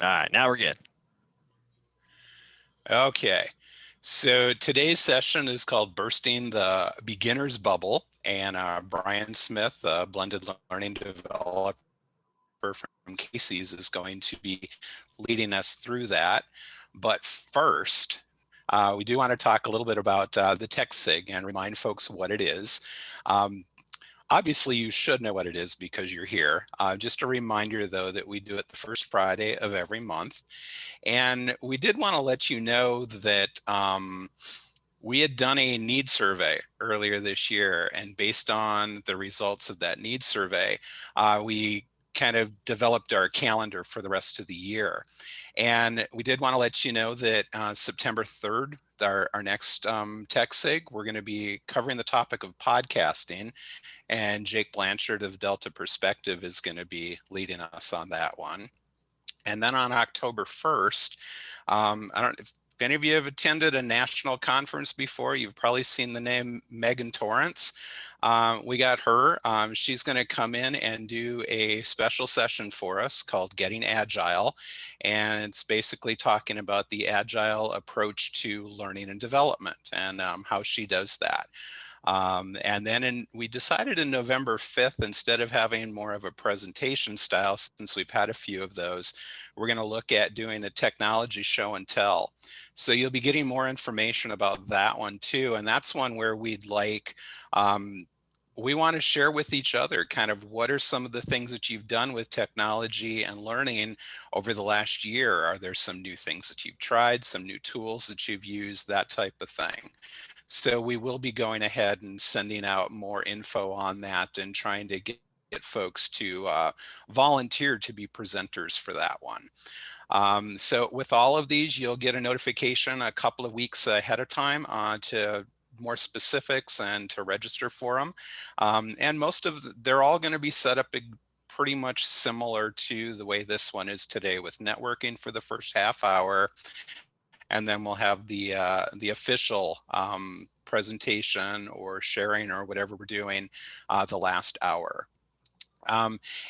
All right, now we're good. Okay, so today's session is called Bursting the Beginner's Bubble, and Bryan Smith, a blended learning developer from Casey's, is going to be leading us through that. But first, we do want to talk a little bit about the Tech SIG and remind folks what it is. Um, Obviously, you should know what it is because you're here. Just a reminder, though, that we do it the first Friday of every month. And we did want to let you know that we had done a need survey earlier this year. And based on the results of that need survey, we kind of developed our calendar for the rest of the year. And we did want to let you know that September 3rd, our next Tech SIG, we're going to be covering the topic of podcasting. And Jake Blanchard of Delta Perspective is going to be leading us on that one. And then on October 1st, I don't if any of you have attended a national conference before, you've probably seen the name Megan Torrance. We got her. She's going to come in and do a special session for us called Getting Agile. And it's basically talking about the agile approach to learning and development and how she does that. And then we decided in November 5th, instead of having more of a presentation style, since we've had a few of those, we're going to look at doing the technology show and tell. So you'll be getting more information about that one too. And that's one where we want to share with each other kind of what are some of the things that you've done with technology and learning over the last year. Are there some new things that you've tried, some new tools that you've used, that type of thing? So we will be going ahead and sending out more info on that and trying to get folks to volunteer to be presenters for that one. So with all of these, you'll get a notification a couple of weeks ahead of time to more specifics and to register for them. And they're all going to be set up pretty much similar to the way this one is today, with networking for the first half hour, and then we'll have the official presentation or sharing or whatever we're doing the last hour.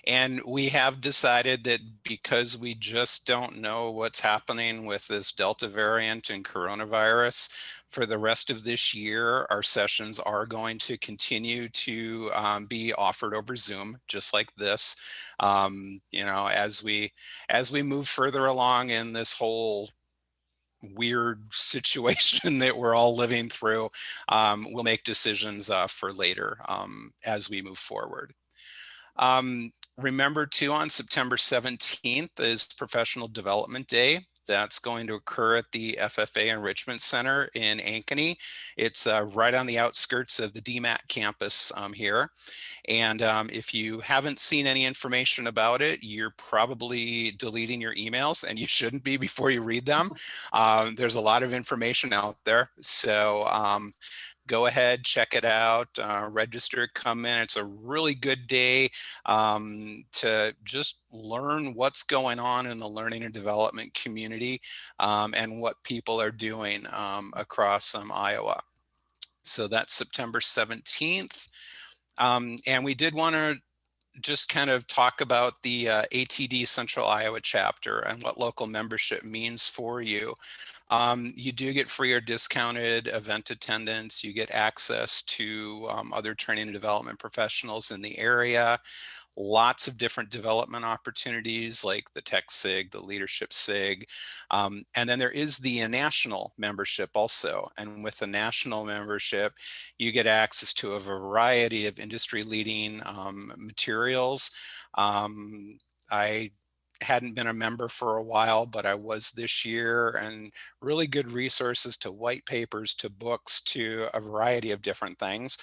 And we have decided that because we just don't know what's happening with this Delta variant and coronavirus, for the rest of this year, our sessions are going to continue to be offered over Zoom, just like this. As we move further along in this whole weird situation that we're all living through, we'll make decisions for later as we move forward. Remember too, on September 17th is Professional Development Day. That's going to occur at the FFA Enrichment Center in Ankeny. It's right on the outskirts of the DMAT campus here. And if you haven't seen any information about it, you're probably deleting your emails, and you shouldn't be before you read them. There's a lot of information out there. So go ahead, check it out, register, come in. It's a really good day to just learn what's going on in the learning and development community and what people are doing across Iowa. So that's September 17th. And we did want to just kind of talk about the ATD Central Iowa chapter and what local membership means for you. You do get free or discounted event attendance. You get access to other training and development professionals in the area. Lots of different development opportunities like the Tech SIG, the Leadership SIG. And then there is the national membership also. And with the national membership, you get access to a variety of industry leading materials. I hadn't been a member for a while, but I was this year, and really good resources to white papers, to books, to a variety of different things.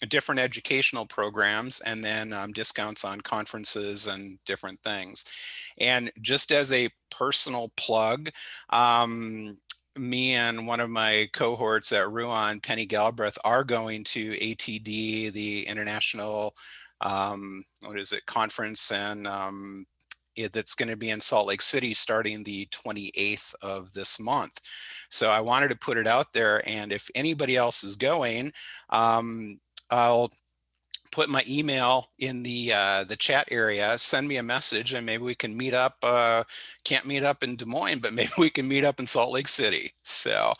Different educational programs, and then discounts on conferences and different things. And just as a personal plug, me and one of my cohorts at Ruan, Penny Galbraith, are going to ATD, the International conference, and that's going to be in Salt Lake City starting the 28th of this month. So I wanted to put it out there, and if anybody else is going, I'll put my email in the chat area. Send me a message, and maybe we can meet up. Can't meet up in Des Moines, but maybe we can meet up in Salt Lake City. So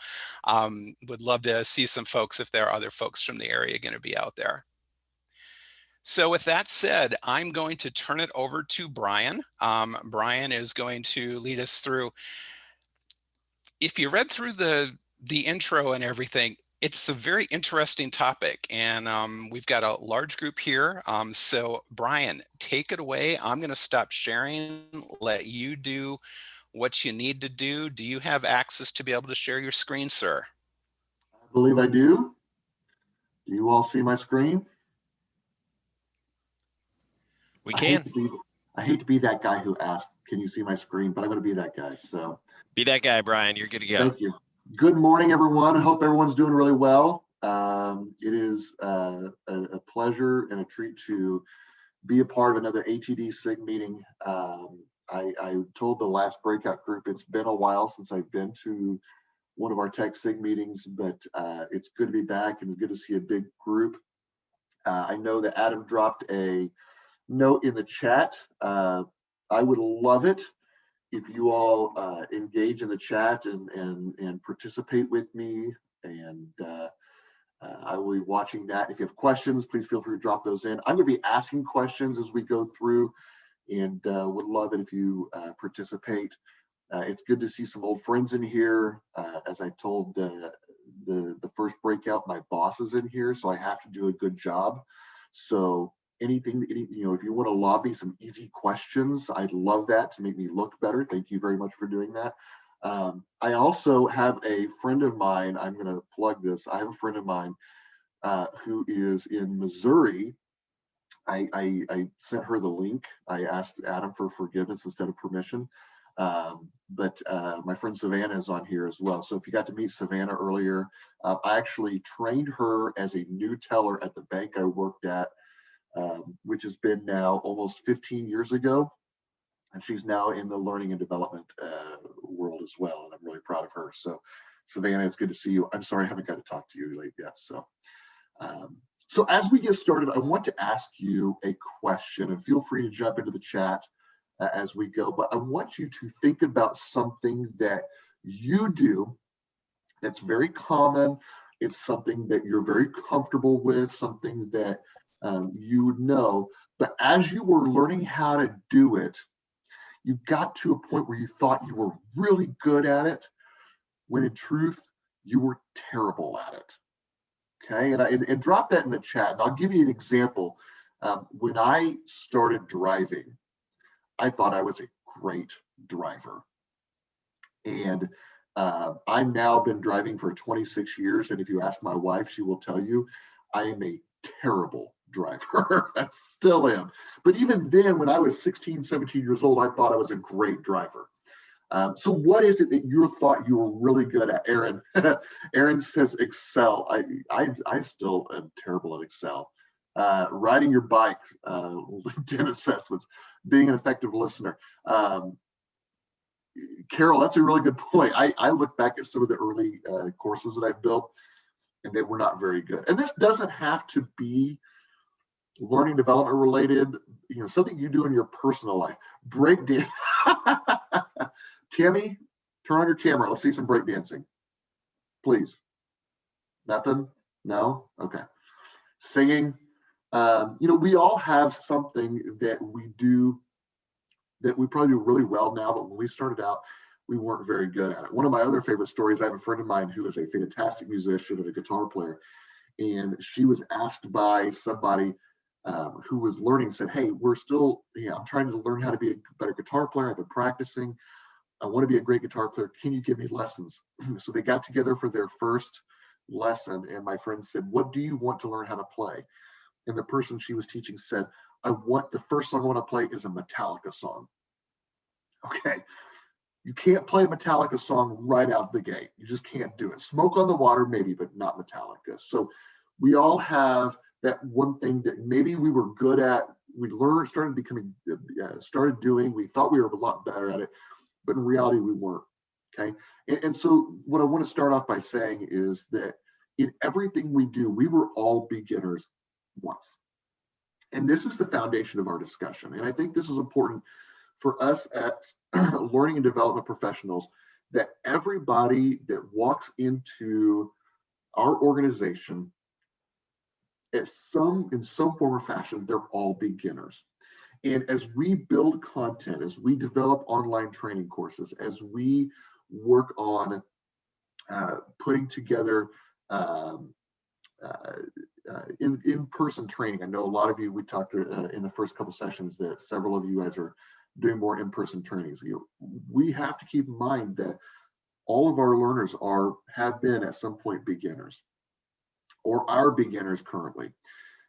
would love to see some folks if there are other folks from the area going to be out there. So with that said, I'm going to turn it over to Bryan. Bryan is going to lead us through. If you read through the intro and everything, it's a very interesting topic, and we've got a large group here. So Bryan, take it away. I'm going to stop sharing, let you do what you need to do. Do you have access to be able to share your screen, sir? I believe I do. Do you all see my screen? We can. I hate to be that guy who asked, can you see my screen? But I'm going to be that guy. So be that guy, Bryan. You're good to go. Thank you. Good morning, everyone. I hope everyone's doing really well. It is a pleasure and a treat to be a part of another ATD SIG meeting. I told the last breakout group it's been a while since I've been to one of our Tech SIG meetings, but it's good to be back and good to see a big group. I know that Adam dropped a note in the chat. I would love it if you all engage in the chat and participate with me, and I will be watching that. If you have questions, please feel free to drop those in. I'm going to be asking questions as we go through, and would love it if you participate. It's good to see some old friends in here. As I told the first breakout, my boss is in here, so I have to do a good job. So anything, if you want to lobby some easy questions, I'd love that to make me look better. Thank you very much for doing that. I also have a friend of mine. I'm going to plug this. I have a friend of mine who is in Missouri. I sent her the link. I asked Adam for forgiveness instead of permission. But my friend Savannah is on here as well. So if you got to meet Savannah earlier, I actually trained her as a new teller at the bank I worked at, which has been now almost 15 years ago. And she's now in the learning and development world as well. And I'm really proud of her. So Savannah, it's good to see you. I'm sorry I haven't got to talk to you late yet. So as we get started, I want to ask you a question, and feel free to jump into the chat as we go. But I want you to think about something that you do that's very common. It's something that you're very comfortable with, something that you know. But as you were learning how to do it, you got to a point where you thought you were really good at it, when in truth, you were terrible at it. Okay, and drop that in the chat. And I'll give you an example. When I started driving, I thought I was a great driver. And I've now been driving for 26 years. And if you ask my wife, she will tell you I am a terrible driver. I still am. But even then, when I was 16, 17 years old, I thought I was a great driver. So what is it that you thought you were really good at, Aaron? Aaron says Excel. I still am terrible at Excel. Riding your bike, LinkedIn assessments, being an effective listener. Carol, that's a really good point. I look back at some of the early courses that I've built, and they were not very good. And this doesn't have to be learning development related, something you do in your personal life. Breakdance. Tammy, turn on your camera. Let's see some breakdancing, please. Nothing? No? Okay. Singing. We all have something that we do that we probably do really well now, but when we started out, we weren't very good at it. One of my other favorite stories, I have a friend of mine who is a fantastic musician and a guitar player, and she was asked by somebody who was learning, said, hey, I'm trying to learn how to be a better guitar player. I've been practicing. I want to be a great guitar player. Can you give me lessons? So they got together for their first lesson, and my friend said, what do you want to learn how to play? And the person she was teaching said, the first song I want to play is a Metallica song. Okay. You can't play a Metallica song right out the gate. You just can't do it. Smoke on the Water, maybe, but not Metallica. So we all have that one thing that maybe we were good at. We started doing. We thought we were a lot better at it, but in reality, we weren't. Okay. And so what I want to start off by saying is that in everything we do, we were all beginners once. And this is the foundation of our discussion. And I think this is important for us as learning and development professionals, that everybody that walks into our organization in some form or fashion, they're all beginners. And as we build content, as we develop online training courses, as we work on putting together in-person training. I know a lot of you, we talked in the first couple sessions that several of you guys are doing more in-person trainings. We have to keep in mind that all of our learners have been at some point beginners, or are beginners currently.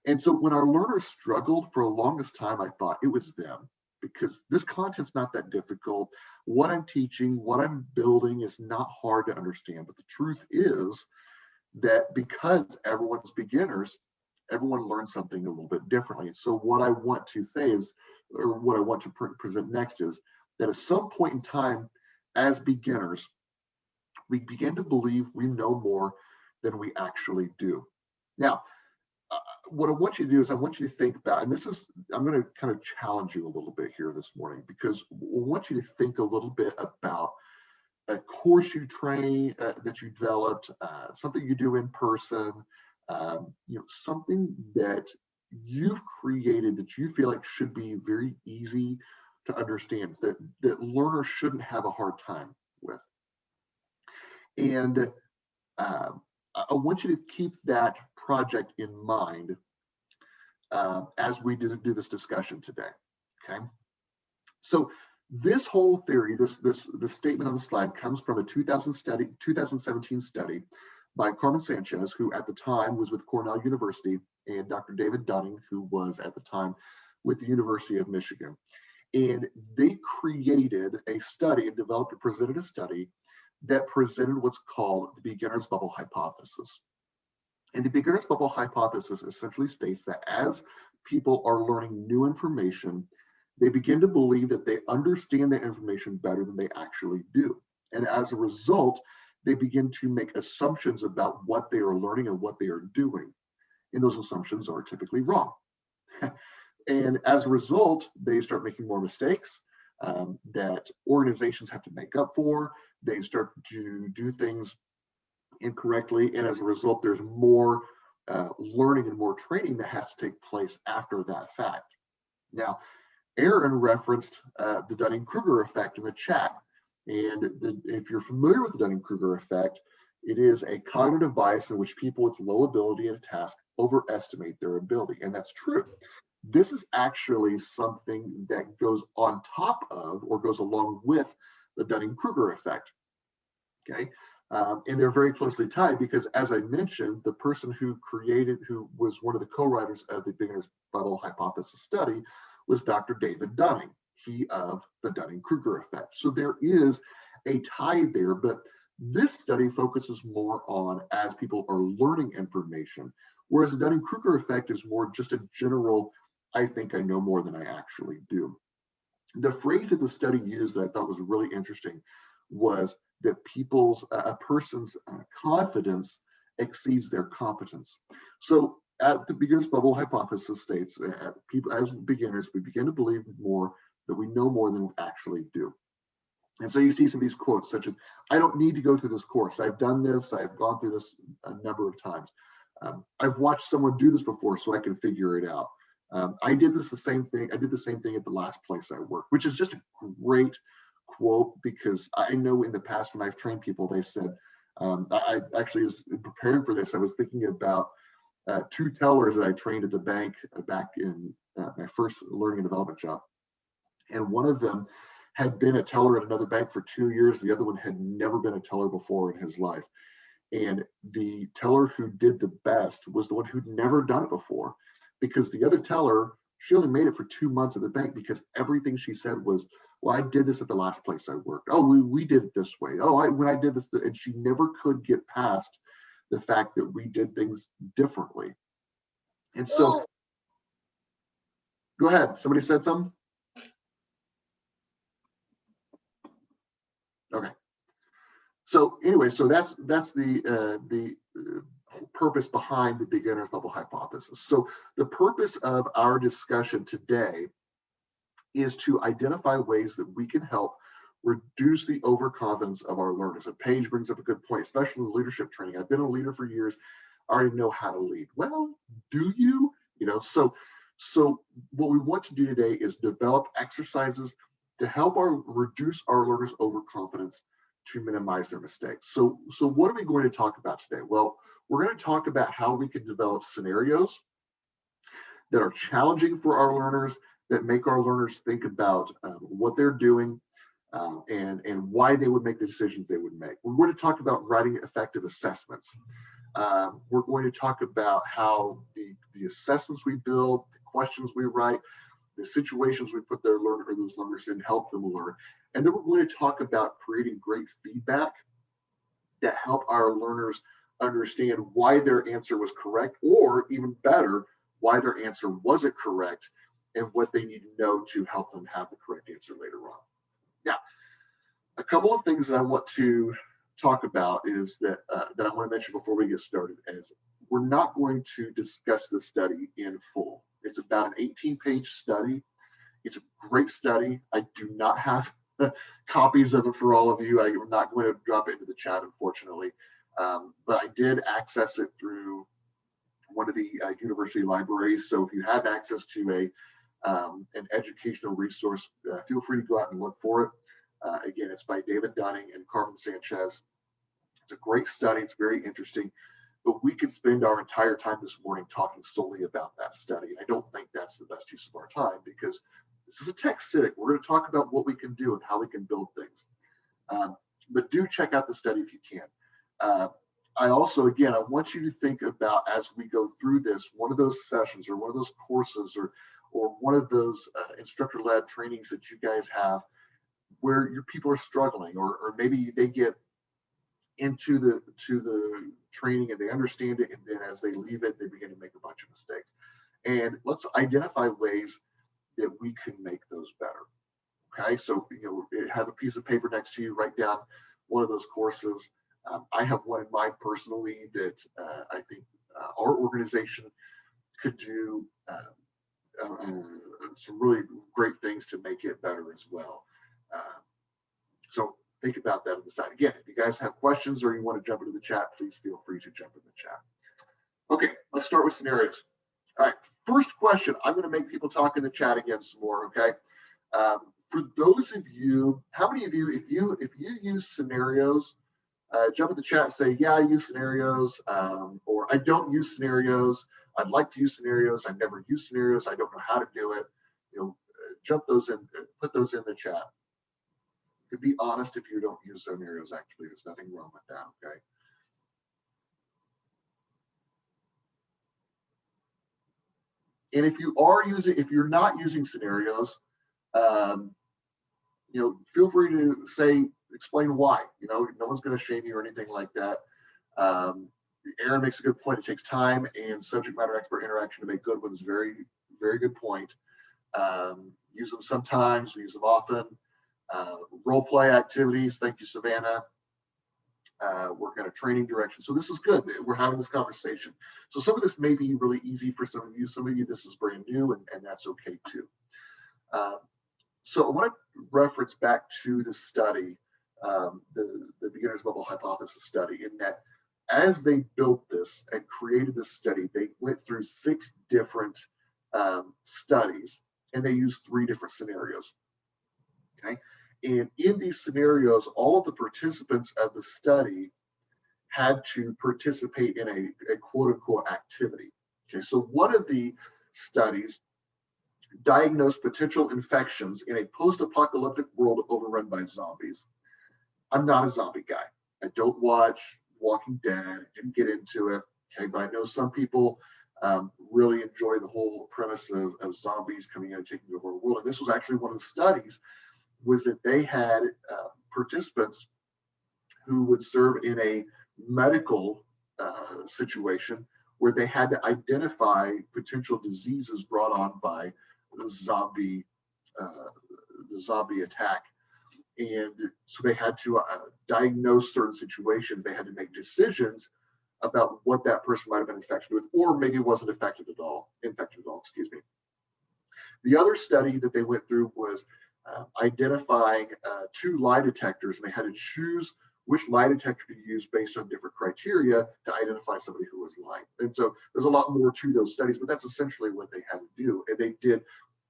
And so when our learners struggled for the longest time, I thought it was them, because this content's not that difficult. What I'm teaching, what I'm building is not hard to understand. But the truth is that because everyone's beginners, everyone learns something a little bit differently. So what I want to say is, or what I want to present next is that at some point in time, as beginners, we begin to believe we know more than we actually do. Now, what I want you to do is I want you to think about, and I'm going to kind of challenge you a little bit here this morning, because I want you to think a little bit about a course you train that you developed, something you do in person, something that you've created that you feel like should be very easy to understand, that learners shouldn't have a hard time with. And I want you to keep that project in mind as we do this discussion today. Okay. So this whole theory, this statement on the slide, comes from a 2017 study by Carmen Sanchez, who at the time was with Cornell University, and Dr. David Dunning, who was at the time with the University of Michigan. And they created a study and developed and presented a study that presented what's called the beginner's bubble hypothesis. And the beginner's bubble hypothesis essentially states that as people are learning new information, they begin to believe that they understand the information better than they actually do. And as a result, they begin to make assumptions about what they are learning and what they are doing. And those assumptions are typically wrong. And as a result, they start making more mistakes that organizations have to make up for. They start to do things incorrectly. And as a result, there's more learning and more training that has to take place after that fact. Now, Aaron referenced the Dunning-Kruger effect in the chat. And if you're familiar with the Dunning-Kruger effect, it is a cognitive bias in which people with low ability in a task overestimate their ability. And that's true. This is actually something that goes on top of, or goes along with, the Dunning-Kruger effect. Okay. And they're very closely tied, because as I mentioned, the person who was one of the co-writers of the beginner's bubble hypothesis study was Dr. David Dunning, he of the Dunning-Kruger effect. So there is a tie there, but this study focuses more on as people are learning information, whereas the Dunning-Kruger effect is more just a general, I think I know more than I actually do. The phrase that the study used that I thought was really interesting was that a person's confidence exceeds their competence. So at the beginner's bubble hypothesis states that people, as beginners, we begin to believe more that we know more than we actually do. And so you see some of these quotes such as, I don't need to go through this course. I've done this. I've gone through this a number of times. I've watched someone do this before, so I can figure it out. I did the same thing at the last place I worked, which is just a great quote, because I know in the past when I've trained people, they've said, I actually was preparing for this. I was thinking about two tellers that I trained at the bank back in my first learning and development job. And one of them had been a teller at another bank for 2 years. The other one had never been a teller before in his life. And the teller who did the best was the one who'd never done it before, because the other teller, she only made it for 2 months at the bank, because everything she said was, well, I did this at the last place I worked. Oh, we did it this way. Oh, when I did this, and she never could get past the fact that we did things differently. And so, go ahead. Somebody said something? Okay. So anyway, so that's the purpose behind the beginner's bubble hypothesis. So the purpose of our discussion today is to identify ways that we can help reduce the overconfidence of our learners. And Paige brings up a good point, especially in leadership training. I've been a leader for years. I already know how to lead. Well, do you? So what we want to do today is develop exercises to help reduce our learners' overconfidence to minimize their mistakes. So what are we going to talk about today? Well, we're going to talk about how we can develop scenarios that are challenging for our learners, that make our learners think about what they're doing and why they would make the decisions they would make. We're going to talk about writing effective assessments. We're going to talk about how the assessments we build, the questions we write, the situations we put those learners in help them learn. And then we're going to talk about creating great feedback that help our learners understand why their answer was correct, or even better, why their answer wasn't correct, and what they need to know to help them have the correct answer later on. Now, a couple of things that I want to talk about is that I want to mention before we get started is we're not going to discuss the study in full. It's about an 18-page study. It's a great study. I do not have copies of it for all of you. I'm not going to drop it into the chat, unfortunately. But I did access it through one of the university libraries. So if you have access to an educational resource, feel free to go out and look for it. Again, it's by David Dunning and Carmen Sanchez. It's a great study. It's very interesting. But we could spend our entire time this morning talking solely about that study. And I don't think that's the best use of our time, because this is a tech SIG. We're going to talk about what we can do and how we can build things. But do check out the study if you can. I also, again, I want you to think about, as we go through this, one of those sessions or one of those courses or one of those instructor-led trainings that you guys have where your people are struggling, or maybe they get into the training and they understand it, and then as they leave it, they begin to make a bunch of mistakes. And let's identify ways that we can make those better. Okay, so have a piece of paper next to you, write down one of those courses. I have one in mind personally that I think our organization could do some really great things to make it better as well. So think about that on the side. Again, if you guys have questions or you want to jump into the chat, please feel free to jump in the chat. Okay, let's start with scenarios. All right, first question. I'm going to make people talk in the chat again some more. Okay, for those of you, how many of you, if you use scenarios, jump in the chat and say, yeah, I use scenarios, or I don't use scenarios. I'd like to use scenarios. I've never used scenarios. I don't know how to do it. Jump those in, put those in the chat. You could be honest if you don't use scenarios. Actually, there's nothing wrong with that. Okay. And if you're not using scenarios, feel free to explain why. No one's going to shame you or anything like that. Aaron makes a good point. It takes time and subject matter expert interaction to make good ones. Very, very good point. Use them sometimes, we use them often. Role play activities. Thank you, Savannah. Work on a training direction. So this is good. We're having this conversation. So some of this may be really easy for some of you. Some of you, this is brand new, and that's okay too. So I want to reference back to the study, the beginner's bubble hypothesis study, in that as they built this and created this study, they went through 6 different studies, and they used 3 different scenarios. Okay. And in these scenarios, all of the participants of the study had to participate in a quote unquote activity. Okay. So one of the studies diagnosed potential infections in a post-apocalyptic world overrun by zombies. I'm not a zombie guy. I don't watch Walking Dead. I didn't get into it. Okay. But I know some people really enjoy the whole premise of zombies coming in and taking over the world. And this was actually one of the studies, was that they had participants who would serve in a medical situation where they had to identify potential diseases brought on by the zombie attack. And so they had to diagnose certain situations. They had to make decisions about what that person might have been infected with, or maybe wasn't infected at all, excuse me. The other study that they went through was identifying 2 lie detectors, and they had to choose which lie detector to use based on different criteria to identify somebody who was lying. And so there's a lot more to those studies, but that's essentially what they had to do. And they did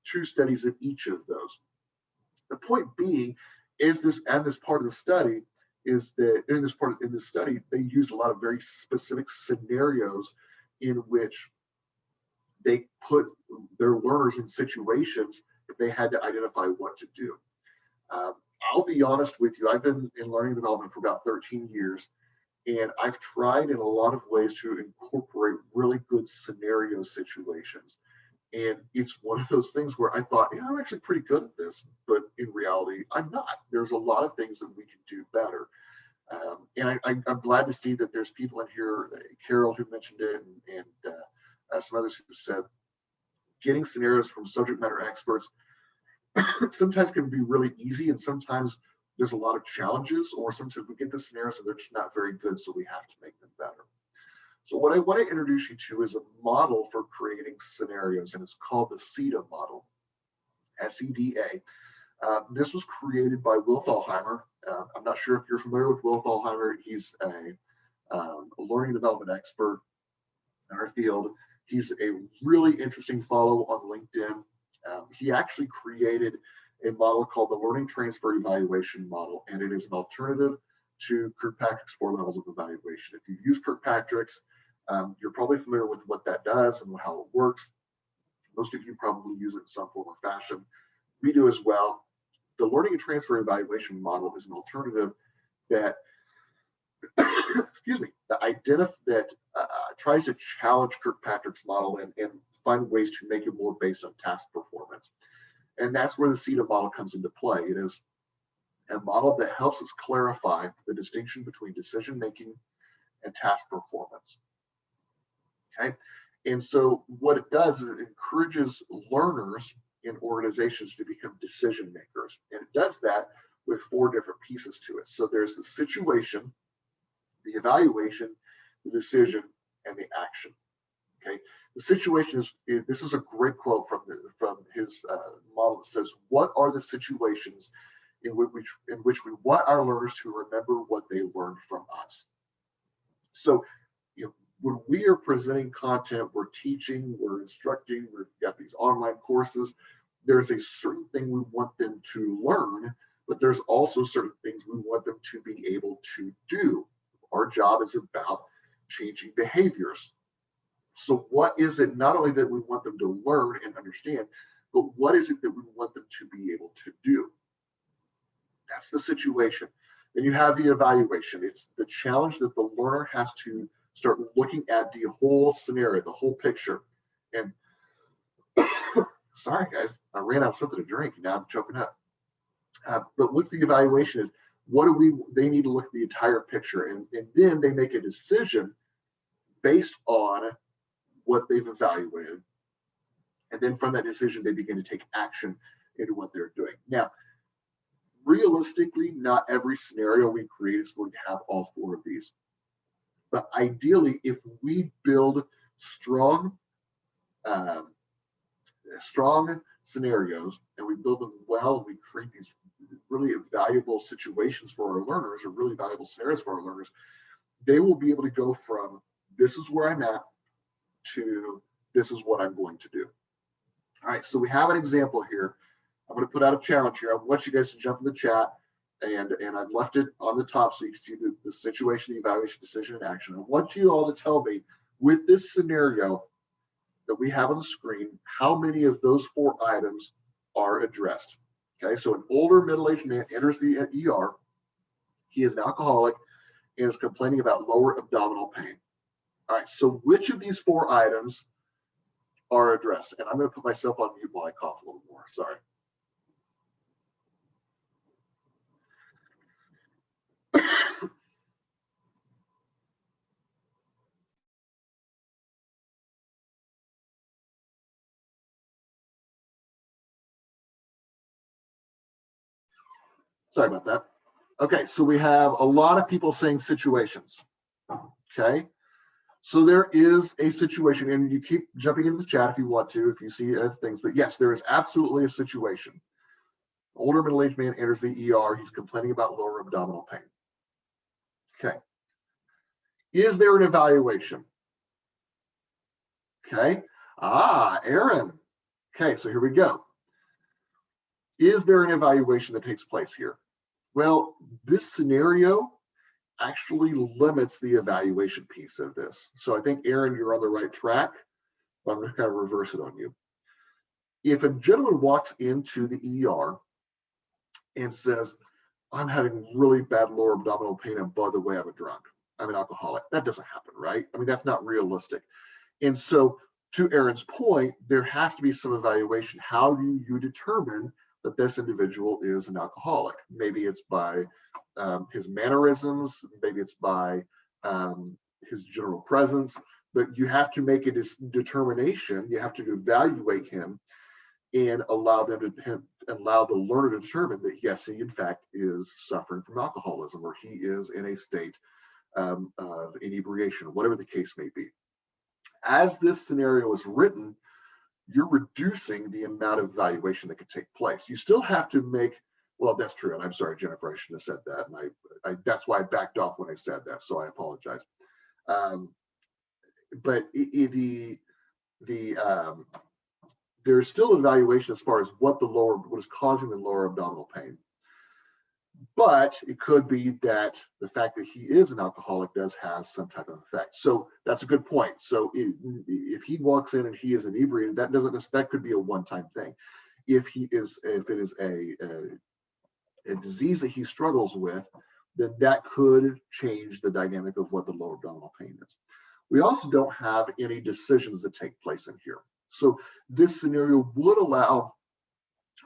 2 studies of each of those. The point being is this part of the study is that in this study, they used a lot of very specific scenarios in which they put their learners in situations that they had to identify what to do. I'll be honest with you, I've been in learning development for about 13 years, and I've tried in a lot of ways to incorporate really good scenario situations. And it's one of those things where I thought, I'm actually pretty good at this, but in reality, I'm not. There's a lot of things that we can do better. And I'm glad to see that there's people in here, Carol who mentioned it, and some others who said getting scenarios from subject matter experts sometimes can be really easy, and sometimes there's a lot of challenges, or sometimes we get the scenarios and they're just not very good, so we have to make them better. So what I want to introduce you to is a model for creating scenarios, and it's called the ceta model, SEDA. This was created by Will Thalheimer. I'm not sure if you're familiar with Will Thalheimer. He's a learning development expert in our field. He's a really interesting follow on LinkedIn. He actually created a model called the Learning Transfer Evaluation Model, and it is an alternative to Kirkpatrick's 4 levels of evaluation. If you've used Kirkpatrick's, you're probably familiar with what that does and how it works. Most of you probably use it in some form or fashion. We do as well. The Learning and Transfer Evaluation Model is an alternative that excuse me, that tries to challenge Kirkpatrick's model and find ways to make it more based on task performance. And that's where the ceta model comes into play. It is a model that helps us clarify the distinction between decision making and task performance. Okay, and so what it does is it encourages learners in organizations to become decision makers, and it does that with 4 different pieces to it. So there's the situation, the evaluation, the decision, and the action. Okay, the situation is this is a great quote from his model that says, "What are the situations in which we want our learners to remember what they learned from us?" So, when we are presenting content, we're teaching, we're instructing, we've got these online courses, there's a certain thing we want them to learn, but there's also certain things we want them to be able to do. Our job is about changing behaviors. So what is it not only that we want them to learn and understand, but what is it that we want them to be able to do? That's the situation. Then you have the evaluation. It's the challenge that the learner has to start looking at the whole scenario, the whole picture. And sorry guys, I ran out of something to drink and now I'm choking up. But what's the evaluation is, they need to look at the entire picture, and then they make a decision based on what they've evaluated. And then from that decision, they begin to take action into what they're doing. Now, realistically, not every scenario we create is going to have all 4 of these. But ideally, if we build strong scenarios and we build them well, and we create these really valuable situations for our learners, or really valuable scenarios for our learners, they will be able to go from this is where I'm at to this is what I'm going to do. All right, so we have an example here. I'm going to put out a challenge here. I want you guys to jump in the chat, and I've left it on the top so you can see the situation, the evaluation, decision, and action. I want you all to tell me, with this scenario that we have on the screen, how many of those 4 items are addressed. Okay, so an older middle-aged man enters the ER. He is an alcoholic and is complaining about lower abdominal pain. All right, so which of these 4 items are addressed? And I'm going to put myself on mute while I cough a little more. Sorry. Sorry about that. Okay, so we have a lot of people saying situations. Okay, So there is a situation, and you keep jumping into the chat if you want to, if you see other things, but yes, there is absolutely a situation. Older middle-aged man enters the ER. He's complaining about lower abdominal pain. Okay. Is there an evaluation? Okay. Aaron. Okay, so here we go. Is there an evaluation that takes place here? Well, this scenario actually limits the evaluation piece of this. So I think, Aaron, you're on the right track, but I'm going to kind of reverse it on you. If a gentleman walks into the ER and says, I'm having really bad lower abdominal pain, and by the way, I'm a drunk, I'm an alcoholic, that doesn't happen, right? I mean, that's not realistic. And so to Aaron's point, there has to be some evaluation. How do you determine that this individual is an alcoholic? Maybe it's by his mannerisms, maybe it's by his general presence, but you have to make a determination. You have to evaluate him and allow the learner to determine that yes, he in fact is suffering from alcoholism, or he is in a state of inebriation, whatever the case may be. As this scenario is written, you're reducing the amount of evaluation that could take place. You still have to make, well, that's true, and I'm sorry, Jennifer, I shouldn't have said that, and I that's why I backed off when I said that, so I apologize. But there's still evaluation as far as what is causing the lower abdominal pain. But it could be that the fact that he is an alcoholic does have some type of effect. So that's a good point. So if he walks in and he is inebriated, that could be a one-time thing. If it is a disease that he struggles with, then that could change the dynamic of what the lower abdominal pain is. We also don't have any decisions that take place in here. So this scenario would allow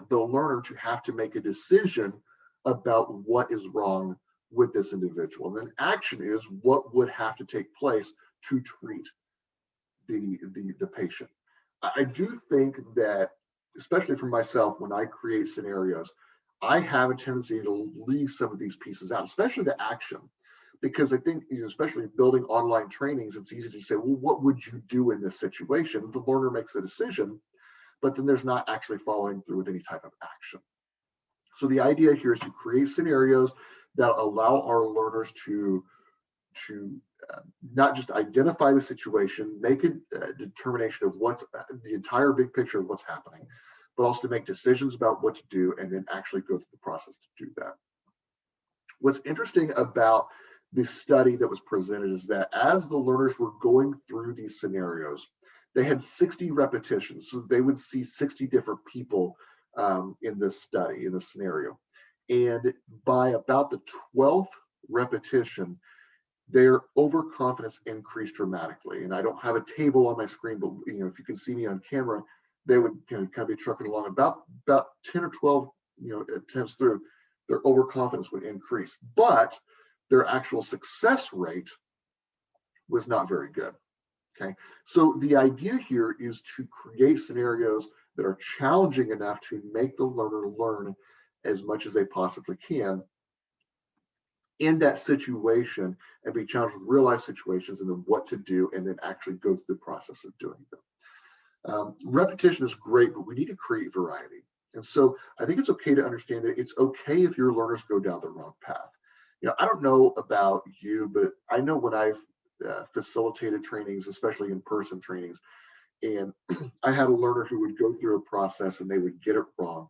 the learner to have to make a decision about what is wrong with this individual. And then action is what would have to take place to treat the patient. I do think that, especially for myself, when I create scenarios, I have a tendency to leave some of these pieces out, especially the action, because I think, especially building online trainings, it's easy to say, well, what would you do in this situation? The learner makes a decision, but then there's not actually following through with any type of action. So the idea here is to create scenarios that allow our learners to not just identify the situation, make a determination of what's the entire big picture of what's happening, but also to make decisions about what to do and then actually go through the process to do that. What's interesting about this study that was presented is that as the learners were going through these scenarios, they had 60 repetitions. So they would see 60 different people in this study, in this scenario. And by about the 12th repetition, their overconfidence increased dramatically. And I don't have a table on my screen, but if you can see me on camera, they would kind of be trucking along. About 10 or 12 attempts through, their overconfidence would increase. But their actual success rate was not very good. Okay, so the idea here is to create scenarios that are challenging enough to make the learner learn as much as they possibly can in that situation and be challenged with real life situations and then what to do and then actually go through the process of doing them. Repetition is great, but we need to create variety. And so I think it's okay to understand that it's okay if your learners go down the wrong path. I don't know about you, but I know when I've facilitated trainings, especially in-person trainings, and I had a learner who would go through a process and they would get it wrong.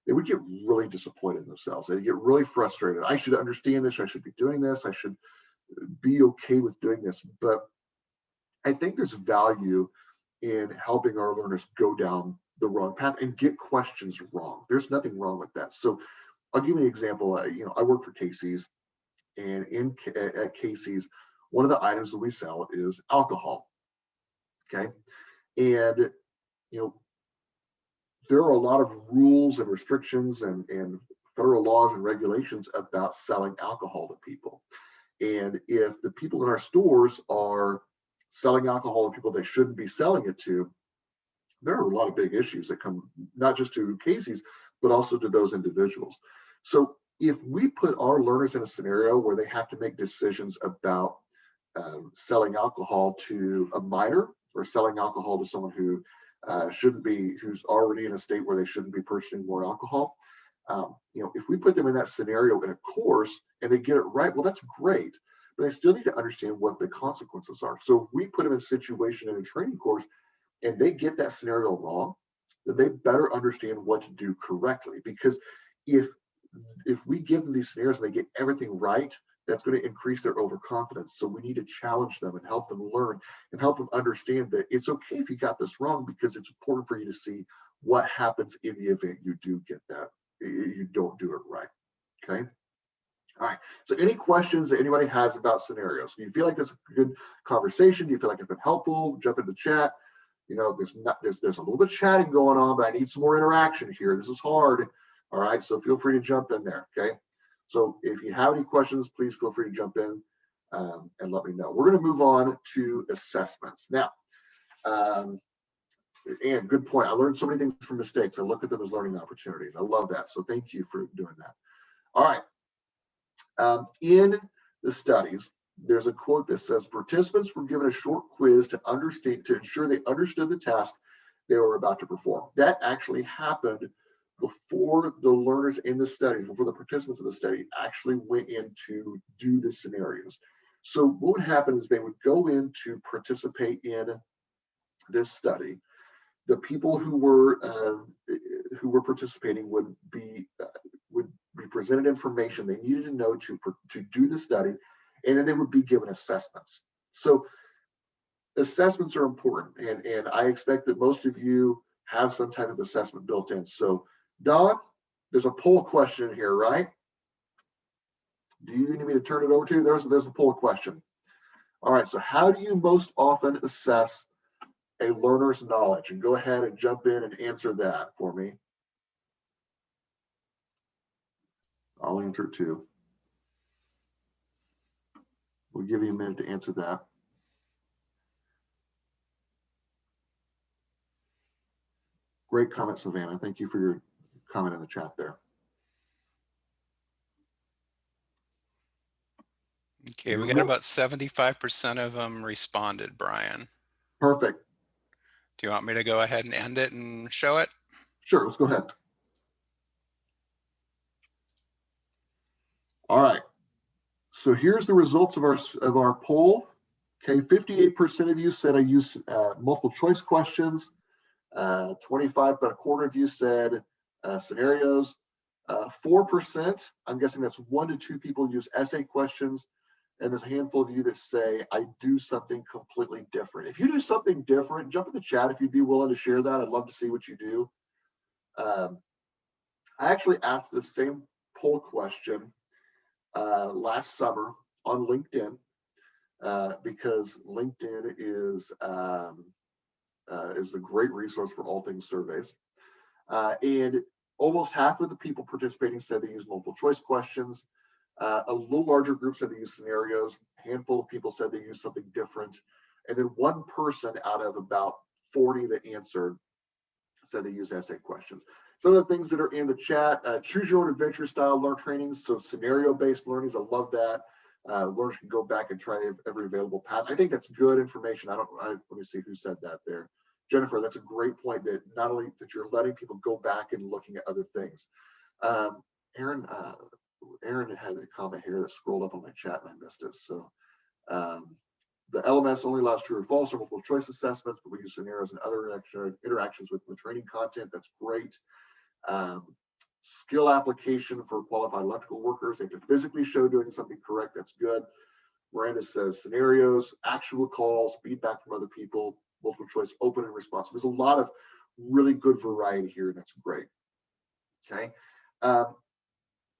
They would get really disappointed in themselves. They'd get really frustrated. I should understand this. I should be doing this. I should be okay with doing this. But I think there's value in helping our learners go down the wrong path and get questions wrong. There's nothing wrong with that. So I'll give you an example. I work for Casey's, and at Casey's, one of the items that we sell is alcohol. Okay. And, there are a lot of rules and restrictions and federal laws and regulations about selling alcohol to people. And if the people in our stores are selling alcohol to people they shouldn't be selling it to, there are a lot of big issues that come not just to Casey's, but also to those individuals. So if we put our learners in a scenario where they have to make decisions about selling alcohol to a minor or selling alcohol to someone who shouldn't be, who's already in a state where they shouldn't be purchasing more alcohol. If we put them in that scenario in a course and they get it right, well, that's great, but they still need to understand what the consequences are. So if we put them in a situation in a training course and they get that scenario wrong, then they better understand what to do correctly. Because if we give them these scenarios and they get everything right, that's going to increase their overconfidence. So we need to challenge them and help them learn and help them understand that it's okay if you got this wrong, because it's important for you to see what happens in the event you do get that, you don't do it right. Okay. All right. So any questions that anybody has about scenarios? Do you feel like that's a good conversation? Do you feel like it's been helpful? Jump in the chat. There's a little bit of chatting going on, but I need some more interaction here. This is hard. All right. So feel free to jump in there. Okay. So if you have any questions, please feel free to jump in and let me know. We're going to move on to assessments. Now, and good point. I learned so many things from mistakes. I look at them as learning opportunities. I love that. So thank you for doing that. All right. In the studies, there's a quote that says, participants were given a short quiz to ensure they understood the task they were about to perform. That actually happened before the learners in the study, before the participants in the study actually went in to do the scenarios. So what would happen is they would go in to participate in this study. The people who were participating would be presented information they needed to know to do the study, and then they would be given assessments. So assessments are important, and I expect that most of you have some type of assessment built in. So Don, there's a poll question here, right? Do you need me to turn it over to you? There's a poll question. All right, so how do you most often assess a learner's knowledge? And go ahead and jump in and answer that for me. I'll answer it too. We'll give you a minute to answer that. Great comment, Savannah. Thank you for your comment in the chat there. Okay, we got about 75% of them responded, Brian. Perfect. Do you want me to go ahead and end it and show it? Sure, let's go ahead. All right. So here's the results of our poll. Okay, 58% of you said I use multiple choice questions. 25, about a quarter of you said scenarios. 4%, I'm guessing that's 1 to 2 people use essay questions. And there's a handful of you that say, I do something completely different. If you do something different, jump in the chat if you'd be willing to share that. I'd love to see what you do. I actually asked the same poll question last summer on LinkedIn because LinkedIn is the great resource for all things surveys. And almost half of the people participating said they use multiple choice questions. A little larger group said they use scenarios. A handful of people said they use something different. And then one person out of about 40 that answered said they use essay questions. Some of the things that are in the chat, choose your own adventure style learn trainings. So scenario-based learnings, I love that. Learners can go back and try every available path. I think that's good information. Let me see who said that there. Jennifer, that's a great point, that not only that you're letting people go back and looking at other things. Aaron had a comment here that scrolled up on my chat and I missed it. So the LMS only allows true or false or multiple choice assessments, but we use scenarios and other interactions with the training content. That's great. Skill application for qualified electrical workers. They have to physically show doing something correct. That's good. Miranda says scenarios, actual calls, feedback from other people, multiple choice, open and responsive. There's a lot of really good variety here, and that's great. Okay.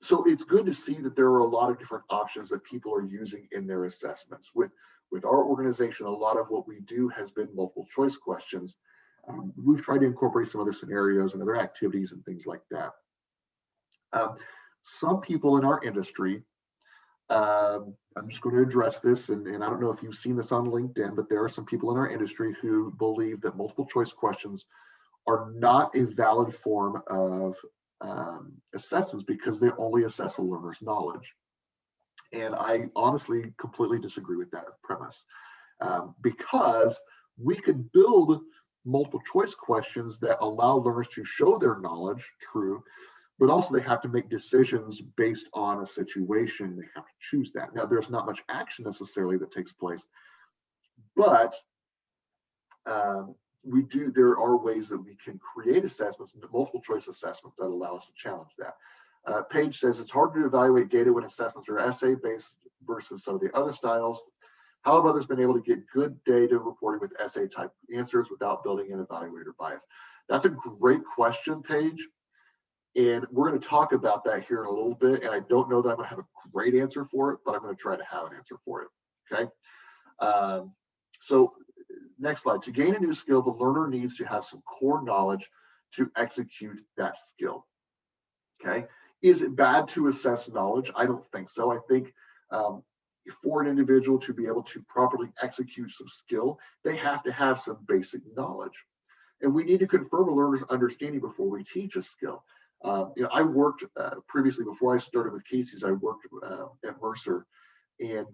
So it's good to see that there are a lot of different options that people are using in their assessments. With our organization, a lot of what we do has been multiple choice questions. We've tried to incorporate some other scenarios and other activities and things like that. Some people in our industry, I'm just going to address this, and I don't know if you've seen this on LinkedIn, but there are some people in our industry who believe that multiple choice questions are not a valid form of assessments because they only assess a learner's knowledge. And I honestly completely disagree with that premise, because we could build multiple choice questions that allow learners to show their knowledge, true, but also they have to make decisions based on a situation. They have to choose that. Now, there's not much action necessarily that takes place, but there are ways that we can create assessments, multiple choice assessments, that allow us to challenge that. Paige says it's hard to evaluate data when assessments are essay based versus some of the other styles. How have others been able to get good data reporting with essay type answers without building in evaluator bias? That's a great question, Paige. And we're going to talk about that here in a little bit. And I don't know that I'm going to have a great answer for it, but I'm going to try to have an answer for it. Okay. So next slide. To gain a new skill, the learner needs to have some core knowledge to execute that skill. Okay. Is it bad to assess knowledge? I don't think so. I think for an individual to be able to properly execute some skill, they have to have some basic knowledge. And we need to confirm a learner's understanding before we teach a skill. I worked previously, before I started with Casey's, I worked at Mercer, and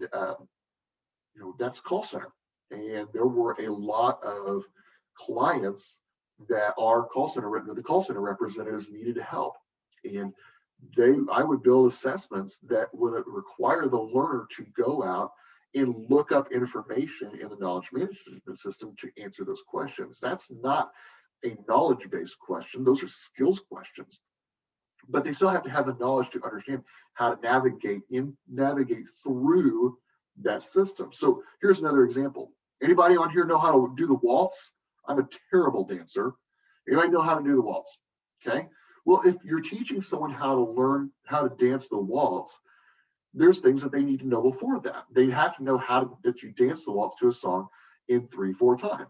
that's call center. And there were a lot of clients that the call center representatives needed to help. And I would build assessments that would require the learner to go out and look up information in the knowledge management system to answer those questions. That's not a knowledge-based question. Those are skills questions. But they still have to have the knowledge to understand how to navigate through that system. So here's another example. Anybody on here know how to do the waltz? I'm a terrible dancer. Anybody know how to do the waltz? Okay. Well, if you're teaching someone how to learn how to dance the waltz, there's things that they need to know before that. They have to know that you dance the waltz to a song in 3/4 time.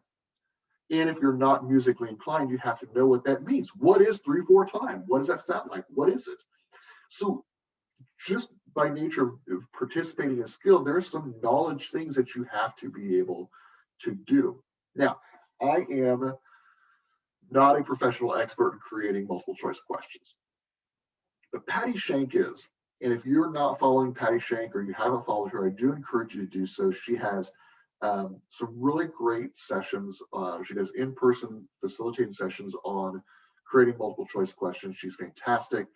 And if you're not musically inclined, you have to know what that means. What is 3/4 time? What does that sound like? What is it? So just by nature of participating in a skill, there are some knowledge things that you have to be able to do. Now, I am not a professional expert in creating multiple choice questions, but Patty Shank is. And if you're not following Patty Shank, or you haven't followed her, I do encourage you to do so. She has some really great sessions. She does in-person facilitating sessions on creating multiple choice questions. She's fantastic.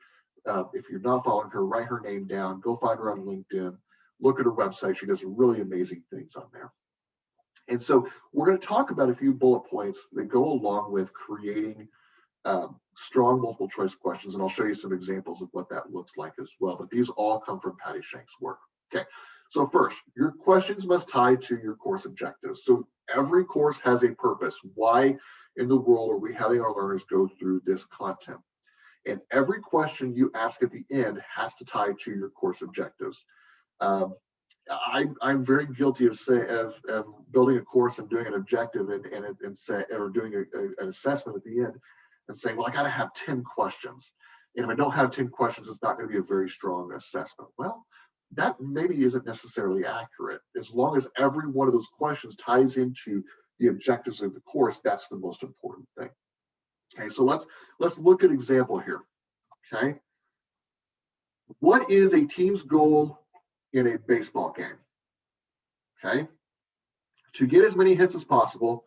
If you're not following her, write her name down, go find her on LinkedIn, look at her website. She does really amazing things on there. And so we're going to talk about a few bullet points that go along with creating strong multiple choice questions. And I'll show you some examples of what that looks like as well. But these all come from Patty Shank's work. Okay. So first, your questions must tie to your course objectives. So every course has a purpose. Why in the world are we having our learners go through this content? And every question you ask at the end has to tie to your course objectives. I'm very guilty of building a course and doing an objective or doing an assessment at the end and saying, well, I got to have 10 questions. And if I don't have 10 questions, it's not going to be a very strong assessment. Well, that maybe isn't necessarily accurate. As long as every one of those questions ties into the objectives of the course, that's the most important thing. Okay, so let's look at an example here. Okay, what is a team's goal in a baseball game? Okay, to get as many hits as possible,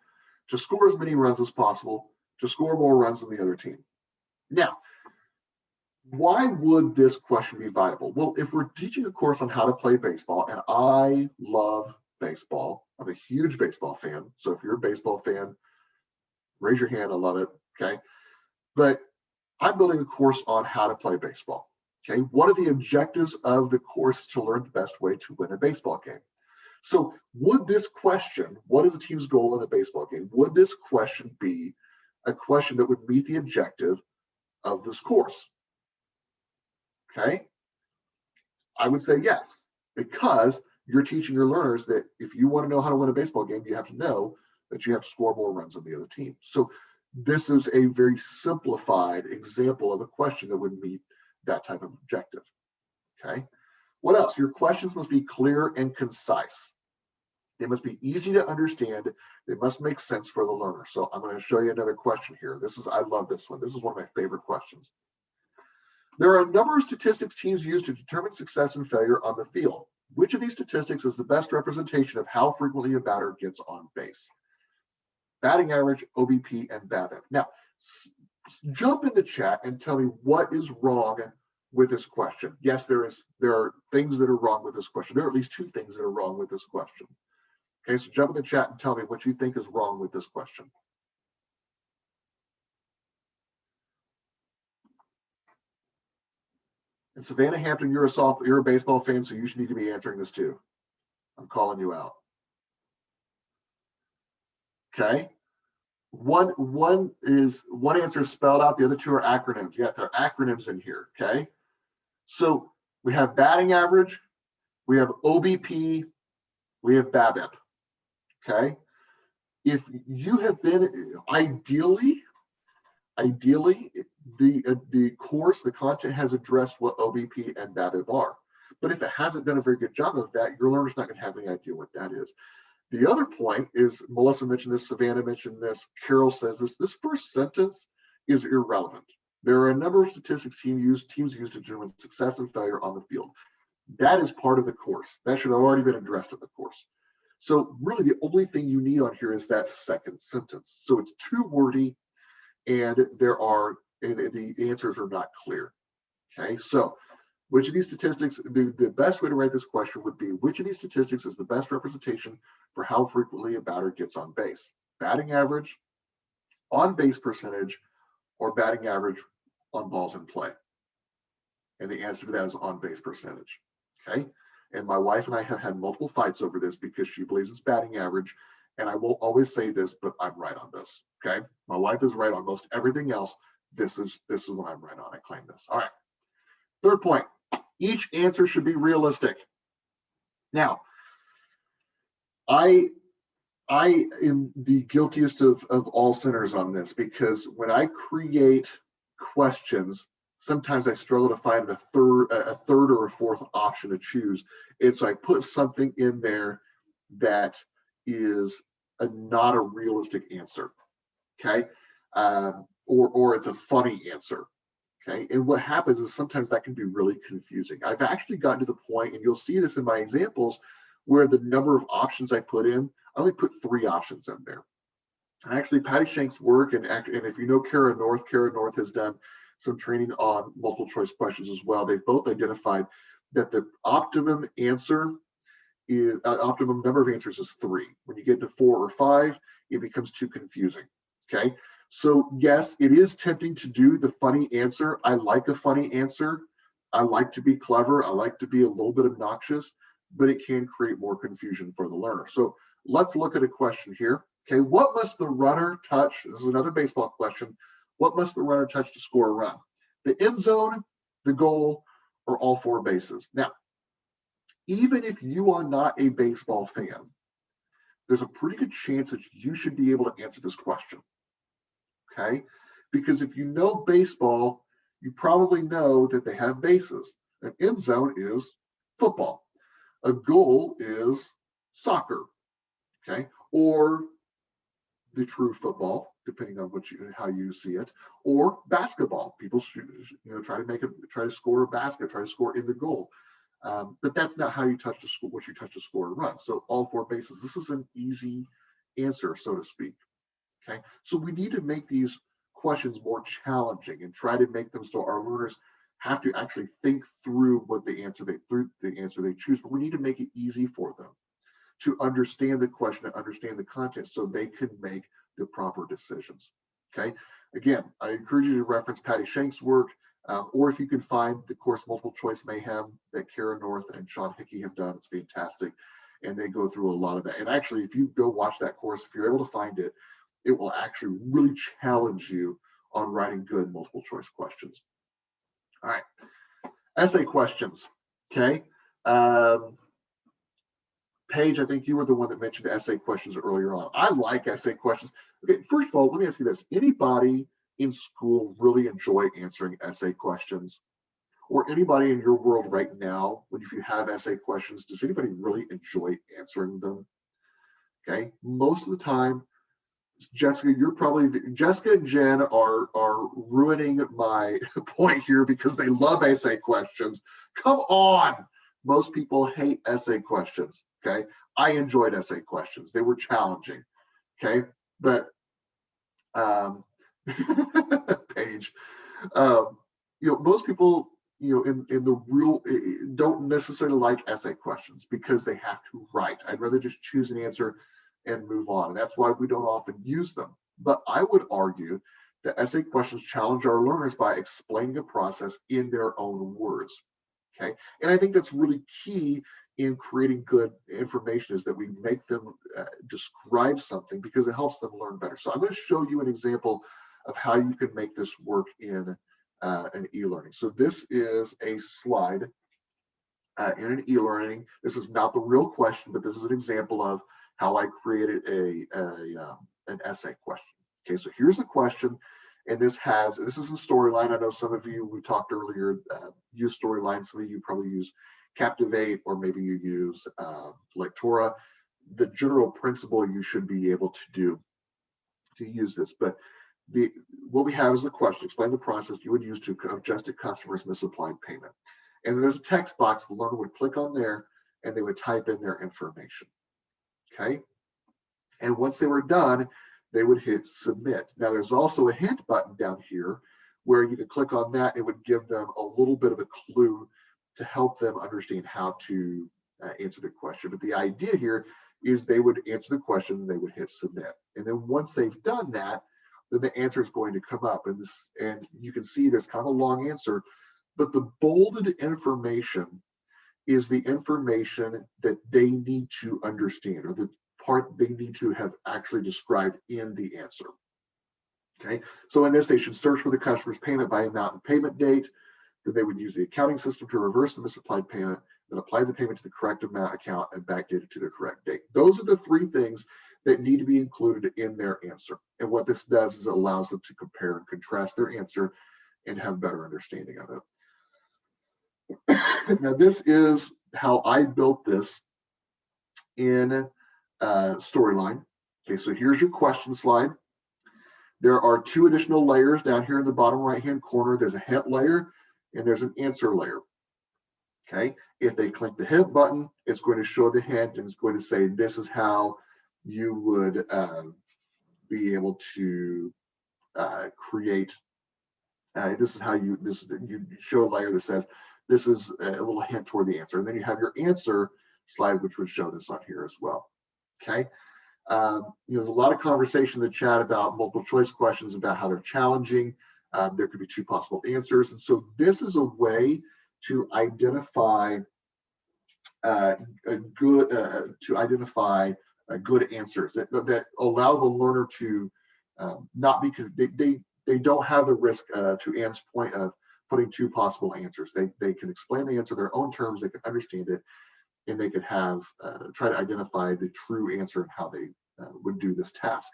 to score as many runs as possible, to score more runs than the other team. Now, why would this question be viable? Well, if we're teaching a course on how to play baseball, and I love baseball, I'm a huge baseball fan. So if you're a baseball fan, raise your hand. I love it. Okay, but I'm building a course on how to play baseball. Okay, one of the objectives of the course is to learn the best way to win a baseball game. So would this question, what is the team's goal in a baseball game? Would this question be a question that would meet the objective of this course? Okay, I would say yes, because you're teaching your learners that if you want to know how to win a baseball game, you have to know that you have to score more runs than the other team. So this is a very simplified example of a question that would meet that type of objective. Okay, what else? Your questions must be clear and concise. They must be easy to understand. They must make sense for the learner. So I'm going to show you another question here. I love this one. This is one of my favorite questions. There are a number of statistics teams use to determine success and failure on the field. Which of these statistics is the best representation of how frequently a batter gets on base? Batting average, OBP, and BABIP. Now, jump in the chat and tell me what is wrong with this question. Yes, there are things that are wrong with this question. There are at least 2 things that are wrong with this question. Okay, so jump in the chat and tell me what you think is wrong with this question. And Savannah Hampton, you're a baseball fan, so you should need to be answering this too. I'm calling you out. Okay. One answer is spelled out, the other 2 are acronyms. Yeah, there are acronyms in here. Okay. So we have batting average, we have OBP, we have BABIP. Okay. If you have been ideally, the course, the content has addressed what OBP and BABIP are. But if it hasn't done a very good job of that, your learner's not going to have any idea what that is. The other point is, Melissa mentioned this, Savannah mentioned this, Carol says this, this first sentence is irrelevant. There are a number of statistics teams use to determine success and failure on the field. That is part of the course. That should have already been addressed in the course. So really the only thing you need on here is that second sentence. So it's too wordy, and the answers are not clear. Okay, so which of these statistics, the best way to write this question would be, which of these statistics is the best representation for how frequently a batter gets on base? Batting average, on base percentage, or batting average on balls in play? And the answer to that is on base percentage. Okay, and my wife and I have had multiple fights over this because she believes it's batting average, and I will always say this, but I'm right on this. Okay, my wife is right on most everything else. This is what I'm right on. I claim this. All right. Third point, each answer should be realistic. Now, I am the guiltiest of all sinners on this, because when I create questions, sometimes I struggle to find a third or a fourth option to choose. And so I put something in there that is not a realistic answer. Okay, or it's a funny answer. Okay, and what happens is sometimes that can be really confusing. I've actually gotten to the point, and you'll see this in my examples, where the number of options I put in, I only put 3 options in there. And actually, Patty Shank's work, and if you know Kara North has done some training on multiple choice questions as well. They've both identified that the optimum answer is optimum number of answers is 3. When you get to 4 or 5, it becomes too confusing. Okay, so yes, it is tempting to do the funny answer. I like a funny answer. I like to be clever. I like to be a little bit obnoxious, but it can create more confusion for the learner. So let's look at a question here. Okay, what must the runner touch? This is another baseball question. What must the runner touch to score a run? The end zone, the goal, or all 4 bases? Now, even if you are not a baseball fan, there's a pretty good chance that you should be able to answer this question. Okay, because if you know baseball, you probably know that they have bases. An end zone is football. A goal is soccer. Okay, or the true football, depending on how you see it, or basketball. People try to score a basket, try to score in the goal. But that's not how you touch the score, what you touch to score a run. So all 4 bases. This is an easy answer, so to speak. Okay, so we need to make these questions more challenging and try to make them so our learners have to actually think through the answer they choose. But we need to make it easy for them to understand the question and understand the content so they can make the proper decisions. Okay, again, I encourage you to reference Patty Shank's work, or if you can find the course Multiple Choice Mayhem that Kara North and Sean Hickey have done, it's fantastic. And they go through a lot of that. And actually, if you go watch that course, if you're able to find it, it will actually really challenge you on writing good multiple choice questions. All right, essay questions. Okay, Paige, I think you were the one that mentioned essay questions earlier on. I like essay questions. Okay, first of all, let me ask you this. Anybody in school really enjoy answering essay questions? Or anybody in your world right now, if you have essay questions, does anybody really enjoy answering them? Okay, most of the time, Jessica, Jessica and Jen are ruining my point here because they love essay questions. Come on, Most people hate essay questions, okay? I enjoyed essay questions. They were challenging, okay? But, Paige, most people, in the real, don't necessarily like essay questions because they have to write. I'd rather just choose an answer and move on. And that's why we don't often use them. But I would argue that essay questions challenge our learners by explaining a process in their own words. Okay. And I think that's really key in creating good information, is that we make them describe something, because it helps them learn better. So I'm going to show you an example of how you can make this work in an e-learning. So this is a slide in an e-learning. This is not the real question, but this is an example of how I created an essay question. Okay, so here's the question, and this is a storyline. I know some of you, we talked earlier, use storyline. Some of you probably use Captivate, or maybe you use Lectora. The general principle you should be able to do to use this, but what we have is the question: explain the process you would use to adjust a customer's misapplied payment. And there's a text box. The learner would click on there and they would type in their information. Okay. And once they were done, they would hit submit. Now there's also a hint button down here where you could click on that. It would give them a little bit of a clue to help them understand how to answer the question. But the idea here is they would answer the question and they would hit submit. And then once they've done that, then the answer is going to come up. And you can see there's kind of a long answer, but the bolded information is the information that they need to understand, or the part they need to have actually described in the answer. Okay, so in this, they should search for the customer's payment by amount and payment date. Then they would use the accounting system to reverse the misapplied payment, then apply the payment to the correct amount account and backdate it to the correct date. Those are the three things that need to be included in their answer. And what this does is it allows them to compare and contrast their answer and have better understanding of it. Now, this is how I built this in Storyline. Okay, so here's your question slide. There are two additional layers down here in the bottom right-hand corner. There's a hint layer and there's an answer layer. Okay, if they click the hint button, it's going to show the hint and it's going to say, this is how you would be able to create, this is how you show a layer that says, this is a little hint toward the answer. And then you have your answer slide, which would show this on here as well. Okay. There's a lot of conversation in the chat about multiple choice questions, about how they're challenging. There could be two possible answers. And so this is a way to identify good answers that allow the learner to not be, they don't have the risk, to Ann's point, of putting two possible answers. They can explain the answer in their own terms, they can understand it, and they could have try to identify the true answer and how they would do this task.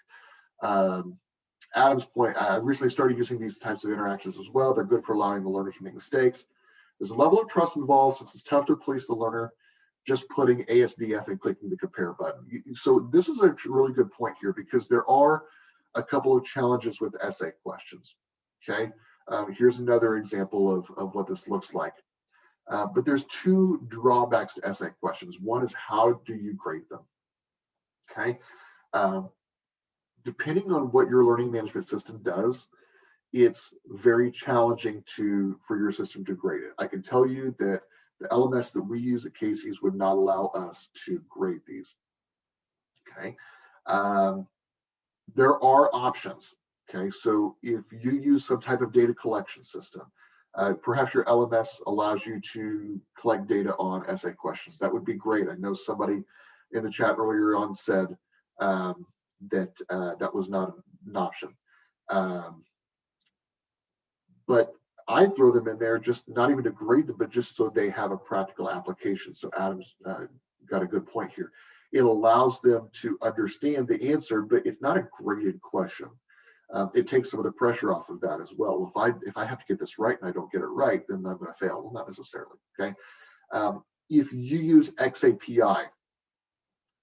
Adam's point, I recently started using these types of interactions as well. They're good for allowing the learners to make mistakes. There's a level of trust involved, since it's tough to police the learner just putting ASDF and clicking the compare button. So this is a really good point here, because there are a couple of challenges with essay questions. Okay, here's another example of what this looks like. But there's two drawbacks to essay questions. One is, how do you grade them? Okay, depending on what your learning management system does, it's very challenging for your system to grade it. I can tell you that the LMS that we use at Casey's would not allow us to grade these. Okay, there are options. Okay, so if you use some type of data collection system, perhaps your LMS allows you to collect data on essay questions. That would be great. I know somebody in the chat earlier on said that that was not an option. But I throw them in there, just not even to grade them, but just so they have a practical application. So Adam's got a good point here. It allows them to understand the answer, but it's not a graded question. It takes some of the pressure off of that as well. If I have to get this right and I don't get it right, then I'm going to fail. Well, not necessarily. Okay. If you use XAPI,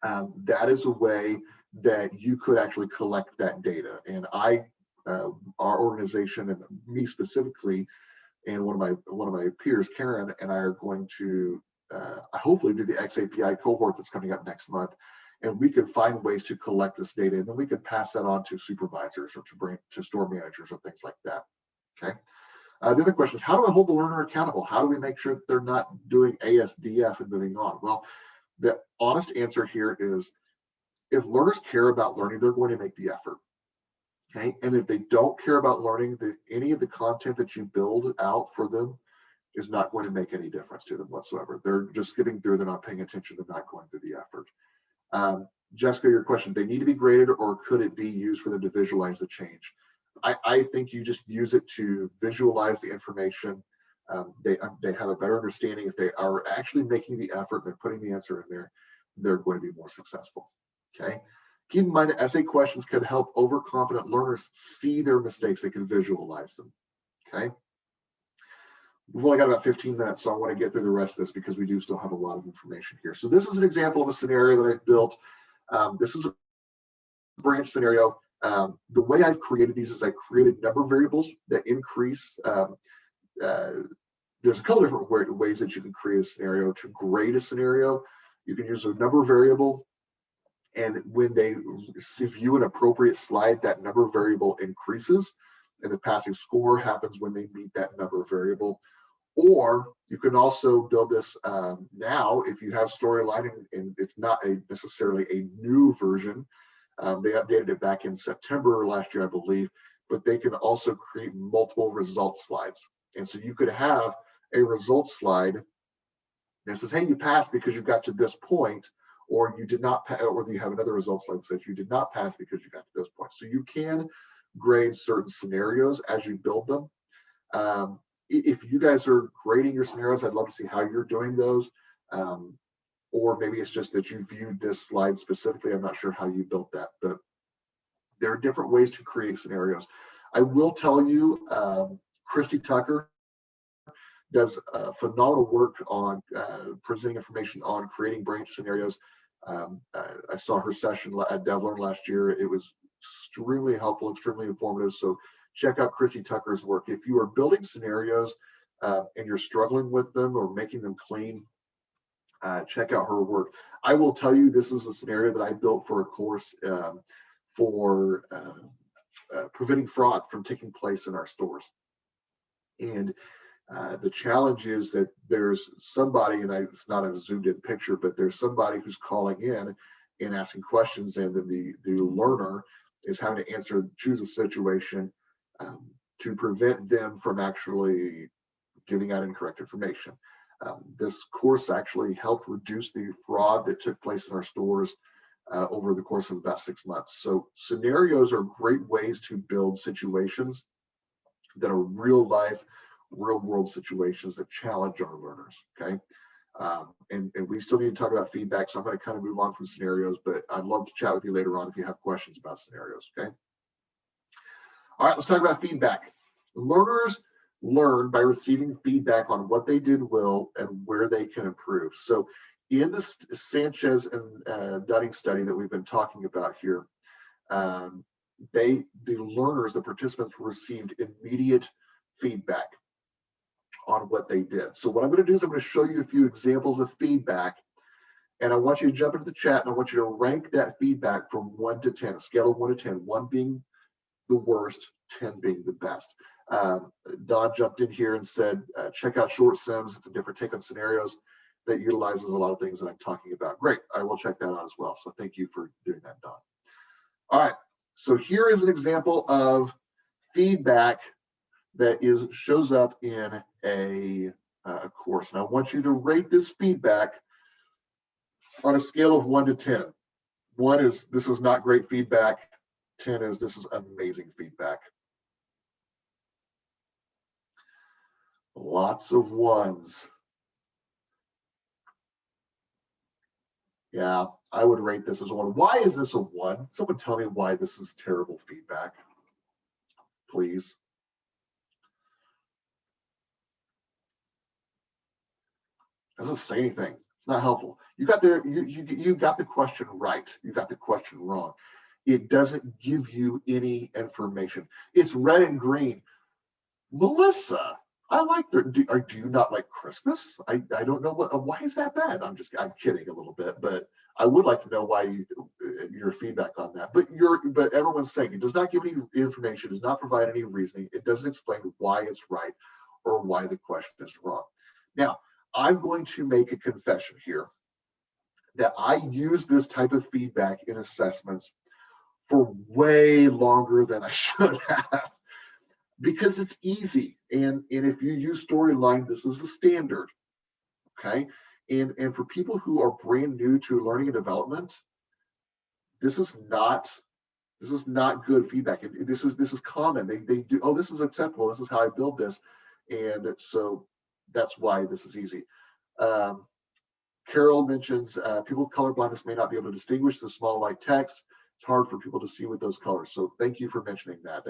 that is a way that you could actually collect that data. And our organization, and me specifically, and one of my peers, Karen, and I are going to hopefully do the XAPI cohort that's coming up next month, and we can find ways to collect this data, and then we can pass that on to supervisors or to store managers or things like that. Okay. The other question is, how do I hold the learner accountable? How do we make sure that they're not doing ASDF and moving on? Well, the honest answer here is, if learners care about learning, they're going to make the effort. Okay. And if they don't care about learning, any of the content that you build out for them is not going to make any difference to them whatsoever. They're just skipping through, they're not paying attention, they're not going through the effort. Jessica, your question, they need to be graded, or could it be used for them to visualize the change? I think you just use it to visualize the information. They have a better understanding. If they are actually making the effort, they're putting the answer in there, they're going to be more successful. Okay. Keep in mind that essay questions can help overconfident learners see their mistakes. They can visualize them. Okay. We've only got about 15 minutes, so I want to get through the rest of this because we do still have a lot of information here. So this is an example of a scenario that I've built. This is a branch scenario. The way I've created these is I created number variables that increase. There's a couple different ways that you can create a scenario. To grade a scenario, you can use a number variable, and when they view an appropriate slide, that number variable increases, and the passing score happens when they meet that number variable. Or you can also build this now if you have Storyline, and it's not necessarily a new version. They updated it back in September last year, I believe, but they can also create multiple result slides. And so you could have a result slide that says, hey, you passed because you got to this point, or you did not pass, or you have another result slide that says you did not pass because you got to this point. So you can grade certain scenarios as you build them. If you guys are grading your scenarios, I'd love to see how you're doing those. Or maybe it's just that you viewed this slide specifically. I'm not sure how you built that, but there are different ways to create scenarios. I will tell you, Christy Tucker does phenomenal work on presenting information on creating branch scenarios. I saw her session at DevLearn last year. It was extremely helpful, extremely informative. So check out Christy Tucker's work. If you are building scenarios and you're struggling with them or making them clean, check out her work. I will tell you, this is a scenario that I built for a course for preventing fraud from taking place in our stores. And the challenge is that there's somebody, and it's not a zoomed in picture, but there's somebody who's calling in and asking questions, and then the learner is having to choose a situation to prevent them from actually giving out incorrect information. This course actually helped reduce the fraud that took place in our stores over the course of about 6 months. So scenarios are great ways to build situations that are real life, real world situations that challenge our learners. Okay. And we still need to talk about feedback. So I'm going to kind of move on from scenarios, but I'd love to chat with you later on if you have questions about scenarios. Okay. All right, let's talk about feedback. Learners learn by receiving feedback on what they did well and where they can improve. So in the Sanchez and Dunning study that we've been talking about here, the learners, the participants, received immediate feedback on what they did. So what I'm going to do is I'm going to show you a few examples of feedback, and I want you to jump into the chat, and I want you to rank that feedback from 1 to 10, a scale of 1 to 10, 1 being the worst, 10 being the best. Don jumped in here and said, check out Short Sims. It's a different take on scenarios that utilizes a lot of things that I'm talking about. Great, I will check that out as well. So thank you for doing that, Don. All right, so here is an example of feedback that shows up in a course. And I want you to rate this feedback on a scale of 1 to 10. 1 is, this is not great feedback. 10 is, this is amazing feedback. Lots of 1s. Yeah, I would rate this as a 1. Why is this a 1? Someone tell me why this is terrible feedback, please. Doesn't say anything. It's not helpful. You got the question right. You got the question wrong. It doesn't give you any information. It's red and green. Melissa, I like the, do you not like Christmas? I don't know why is that bad? I'm kidding a little bit, but I would like to know why your feedback on that. But everyone's saying it does not give any information, does not provide any reasoning. It doesn't explain why it's right or why the question is wrong. Now, I'm going to make a confession here that I use this type of feedback in assessments for way longer than I should have, because it's easy. And if you use storyline, this is the standard. Okay. And for people who are brand new to learning and development, this is not good feedback. This is common. They do, oh, this is acceptable. This is how I build this. And so that's why this is easy. Carol mentions people with color blindness may not be able to distinguish the small white text. It's hard for people to see with those colors. So thank you for mentioning that.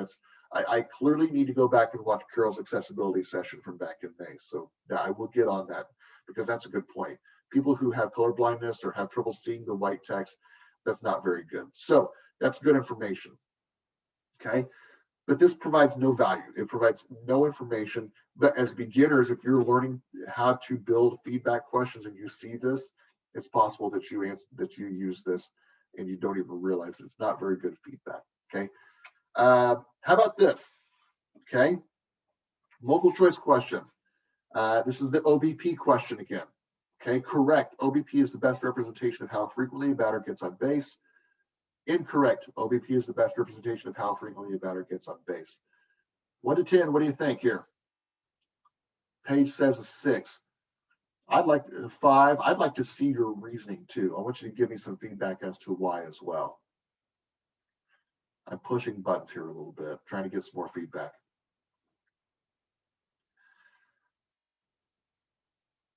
I clearly need to go back and watch Carol's accessibility session from back in May. So yeah, I will get on that, because that's a good point. People who have color blindness or have trouble seeing the white text, that's not very good. So that's good information. Okay. But this provides no value. It provides no information. But as beginners, if you're learning how to build feedback questions and you see this, it's possible that you use this and you don't even realize it's not very good feedback. Okay. How about this? Okay. Multiple choice question. This is the OBP question again. Okay. Correct. OBP is the best representation of how frequently a batter gets on base. Incorrect. OBP is the best representation of how frequently a batter gets on base. 1 to 10, what do you think here? Paige says a 6. I'd like 5. I'd like to see your reasoning too. I want you to give me some feedback as to why as well. I'm pushing buttons here a little bit, trying to get some more feedback.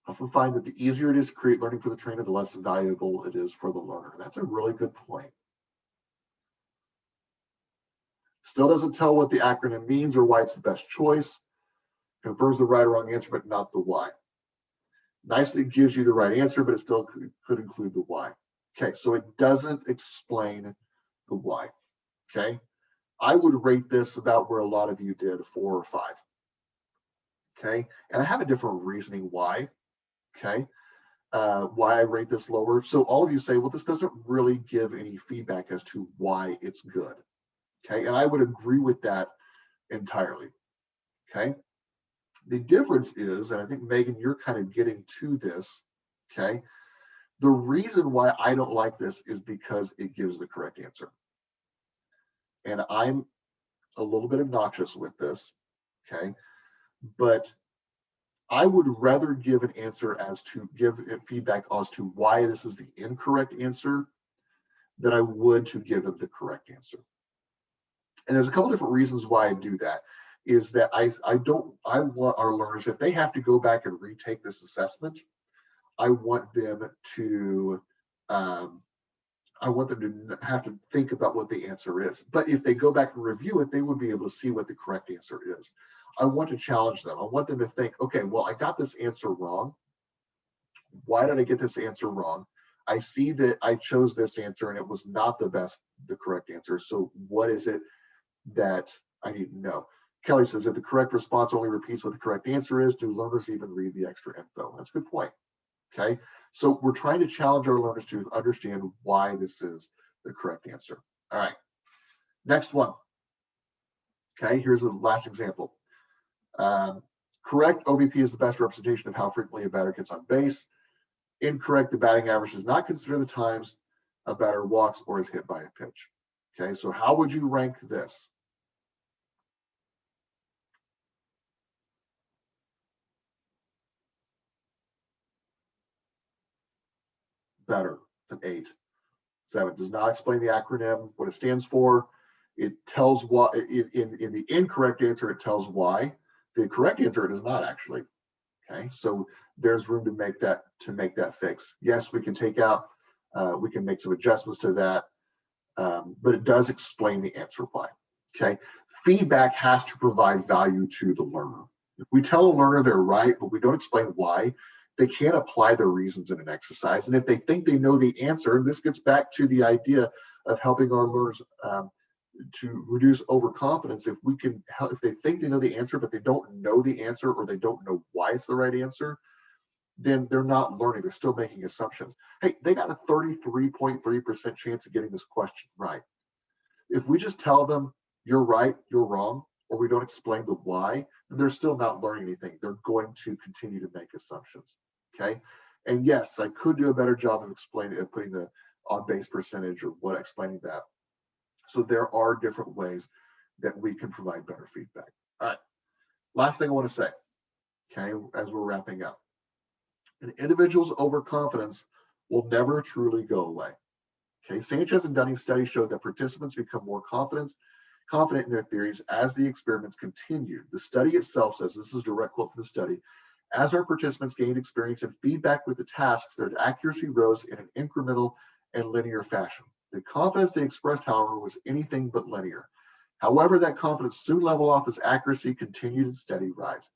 I often find that the easier it is to create learning for the trainer, the less valuable it is for the learner. That's a really good point. Still doesn't tell what the acronym means or why it's the best choice. Confirms the right or wrong answer, but not the why. Nicely gives you the right answer, but it still could include the why. Okay, so it doesn't explain the why. Okay, I would rate this about where a lot of you did, 4 or 5. Okay, and I have a different reasoning why. Okay, why I rate this lower. So all of you say, well, this doesn't really give any feedback as to why it's good. Okay, and I would agree with that entirely. Okay, the difference is, and I think Megan, you're kind of getting to this. Okay, the reason why I don't like this is because it gives the correct answer. And I'm a little bit obnoxious with this. Okay, but I would rather give an answer give feedback as to why this is the incorrect answer than I would to give them the correct answer. And there's a couple different reasons why I do that. Is that I want our learners, if they have to go back and retake this assessment, I want them to have to think about what the answer is. But if they go back and review it, they would be able to see what the correct answer is. I want to challenge them. I want them to think, okay, well, I got this answer wrong. Why did I get this answer wrong? I see that I chose this answer and it was not the correct answer. So what is it that I need to know? Kelly says, if the correct response only repeats what the correct answer is, do learners even read the extra info? That's a good point. Okay, so we're trying to challenge our learners to understand why this is the correct answer. All right, next one. Okay, here's the last example. Correct, OBP is the best representation of how frequently a batter gets on base. Incorrect, the batting average does not consider the times a batter walks or is hit by a pitch. Okay, so how would you rank this? Better. It's an 8. 7 does not explain the acronym, what it stands for. It tells what in the incorrect answer, it tells why. The correct answer, it does not actually. Okay, so there's room to make that fix. Yes, we can take out, we can make some adjustments to that, but it does explain the answer why. Okay, feedback has to provide value to the learner. If we tell a learner they're right, but we don't explain why, they can't apply their reasons in an exercise. And if they think they know the answer, and this gets back to the idea of helping our learners to reduce overconfidence, if we can help, if they think they know the answer, but they don't know the answer, or they don't know why it's the right answer, then they're not learning. They're still making assumptions. Hey, they got a 33.3% chance of getting this question right. If we just tell them you're right, you're wrong, or we don't explain the why, then they're still not learning anything. They're going to continue to make assumptions. Okay. And yes, I could do a better job of explaining it, putting the on base percentage or what, explaining that. So there are different ways that we can provide better feedback. All right. Last thing I want to say, okay, as we're wrapping up. An individual's overconfidence will never truly go away. Okay, Sanchez and Dunning studies showed that participants become more confident in their theories as the experiments continued. The study itself says, this is a direct quote from the study, as our participants gained experience and feedback with the tasks, their accuracy rose in an incremental and linear fashion. The confidence they expressed, however, was anything but linear. However, that confidence soon leveled off as accuracy continued its steady rise.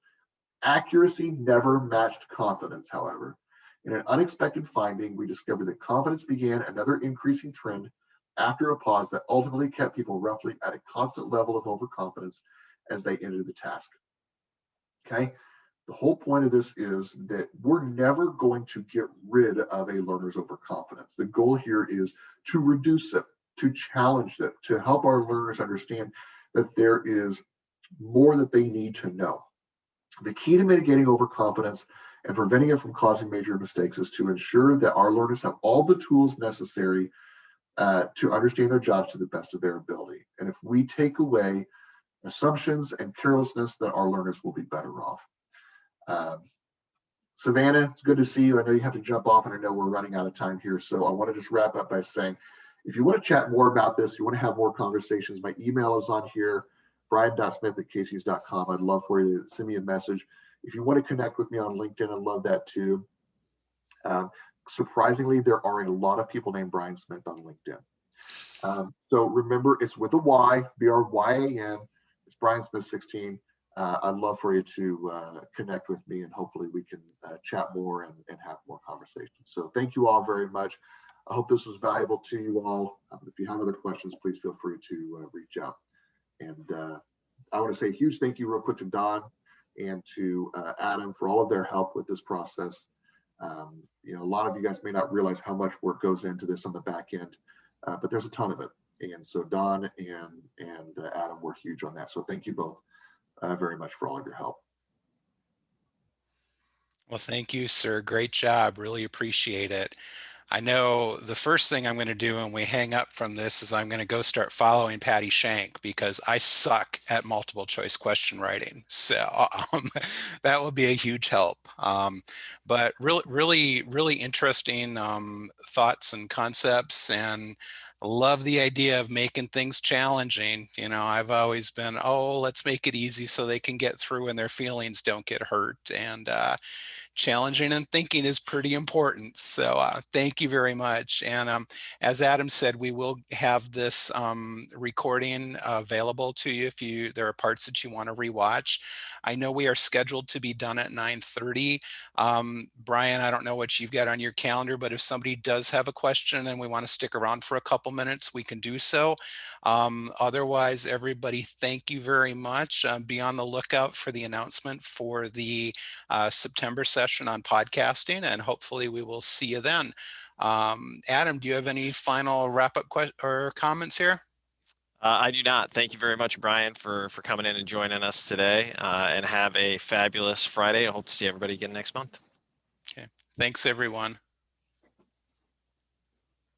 Accuracy never matched confidence, however. In an unexpected finding, we discovered that confidence began another increasing trend after a pause that ultimately kept people roughly at a constant level of overconfidence as they entered the task. Okay? The whole point of this is that we're never going to get rid of a learner's overconfidence. The goal here is to reduce it, to challenge it, to help our learners understand that there is more that they need to know. The key to mitigating overconfidence and preventing it from causing major mistakes is to ensure that our learners have all the tools necessary to understand their jobs to the best of their ability. And if we take away assumptions and carelessness, then our learners will be better off. Savannah, it's good to see you. I know you have to jump off, and I know we're running out of time here. So I want to just wrap up by saying, if you want to chat more about this, you want to have more conversations, my email is on here, brian.smith@caseys.com. I'd love for you to send me a message. If you want to connect with me on LinkedIn, I'd love that too. Surprisingly, there are a lot of people named Bryan Smith on LinkedIn. So remember, it's with a Y, B-R-Y-A-N. It's Bryan Smith 16. I'd love for you to connect with me, and hopefully we can chat more and have more conversations. So thank you all very much. I hope this was valuable to you all. If you have other questions, please feel free to reach out. And I want to say a huge thank you real quick to Don and to Adam for all of their help with this process. You know, a lot of you guys may not realize how much work goes into this on the back end, but there's a ton of it. And so Don and Adam were huge on that. So thank you both very much for all of your help. Well, thank you, sir. Great job. Really appreciate it. I know the first thing I'm going to do when we hang up from this is I'm going to go start following Patty Shank, because I suck at multiple choice question writing. So that will be a huge help. But really interesting thoughts and concepts, and love the idea of making things challenging. You know, I've always been, oh, let's make it easy so they can get through and their feelings don't get hurt. And challenging and thinking is pretty important. So thank you very much. And as Adam said, we will have this recording available to you if there are parts that you want to rewatch. I know we are scheduled to be done at 9:30. Brian, I don't know what you've got on your calendar, but if somebody does have a question and we want to stick around for a couple minutes, we can do so. Otherwise, everybody, thank you very much. Be on the lookout for the announcement for the September session on podcasting, and hopefully we will see you then. Adam, do you have any final wrap-up or comments here? I do not. Thank you very much, Brian, for coming in and joining us today, and have a fabulous Friday. I hope to see everybody again next month. Okay. Thanks, everyone.